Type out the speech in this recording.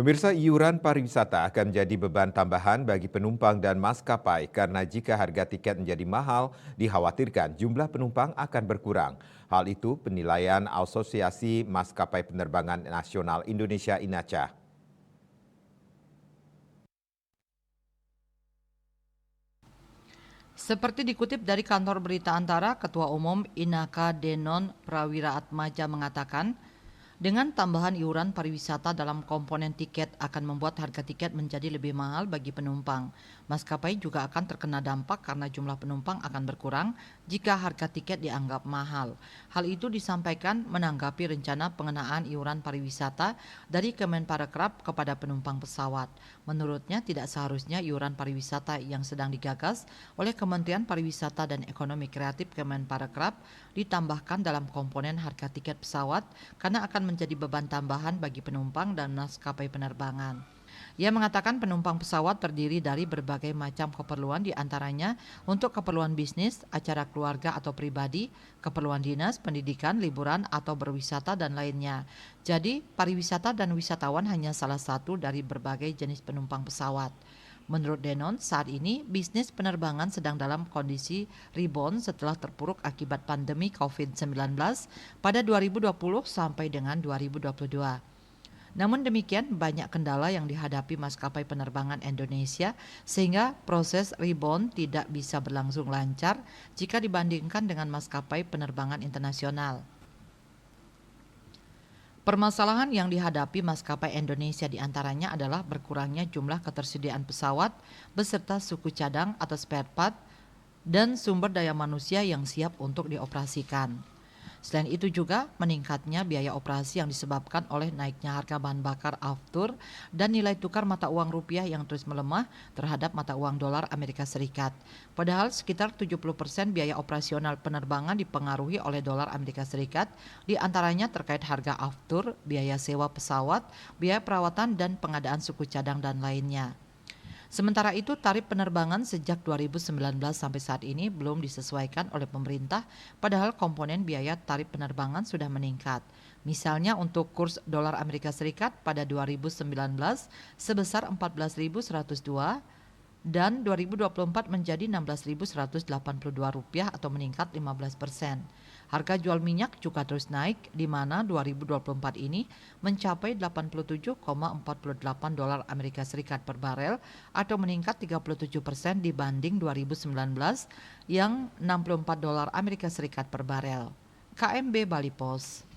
Pemirsa, iuran pariwisata akan menjadi beban tambahan bagi penumpang dan maskapai karena jika harga tiket menjadi mahal, dikhawatirkan jumlah penumpang akan berkurang. Hal itu penilaian Asosiasi Maskapai Penerbangan Nasional Indonesia INACA. Seperti dikutip dari kantor berita Antara, Ketua Umum Inaka Denon Prawiraatmaja mengatakan, dengan tambahan iuran pariwisata dalam komponen tiket akan membuat harga tiket menjadi lebih mahal bagi penumpang. Maskapai juga akan terkena dampak karena jumlah penumpang akan berkurang jika harga tiket dianggap mahal. Hal itu disampaikan menanggapi rencana pengenaan iuran pariwisata dari Kemenparekraf kepada penumpang pesawat. Menurutnya tidak seharusnya iuran pariwisata yang sedang digagas oleh Kementerian Pariwisata dan Ekonomi Kreatif Kemenparekraf ditambahkan dalam komponen harga tiket pesawat karena akan menjadi beban tambahan bagi penumpang dan maskapai penerbangan. Ia mengatakan penumpang pesawat terdiri dari berbagai macam keperluan, diantaranya untuk keperluan bisnis, acara keluarga atau pribadi, keperluan dinas, pendidikan, liburan atau berwisata dan lainnya. Jadi pariwisata dan wisatawan hanya salah satu dari berbagai jenis penumpang pesawat. Menurut Denon, saat ini bisnis penerbangan sedang dalam kondisi rebound setelah terpuruk akibat pandemi COVID-19 pada 2020 sampai dengan 2022. Namun demikian, banyak kendala yang dihadapi maskapai penerbangan Indonesia sehingga proses rebound tidak bisa berlangsung lancar jika dibandingkan dengan maskapai penerbangan internasional. Permasalahan yang dihadapi maskapai Indonesia diantaranya adalah berkurangnya jumlah ketersediaan pesawat beserta suku cadang atau spare part dan sumber daya manusia yang siap untuk dioperasikan. Selain itu juga meningkatnya biaya operasi yang disebabkan oleh naiknya harga bahan bakar aftur dan nilai tukar mata uang rupiah yang terus melemah terhadap mata uang dolar Amerika Serikat. Padahal sekitar 70% biaya operasional penerbangan dipengaruhi oleh dolar Amerika Serikat, di antaranya terkait harga aftur, biaya sewa pesawat, biaya perawatan dan pengadaan suku cadang dan lainnya. Sementara itu, tarif penerbangan sejak 2019 sampai saat ini belum disesuaikan oleh pemerintah, padahal komponen biaya tarif penerbangan sudah meningkat. Misalnya untuk kurs dolar Amerika Serikat pada 2019 sebesar 14.102 dan 2024 menjadi Rp16.182 atau meningkat 15%. Harga jual minyak juga terus naik, di mana 2024 ini mencapai 87,48 dolar Amerika Serikat per barel atau meningkat 37% dibanding 2019 yang 64 dolar Amerika Serikat per barel. KMB Bali Pos.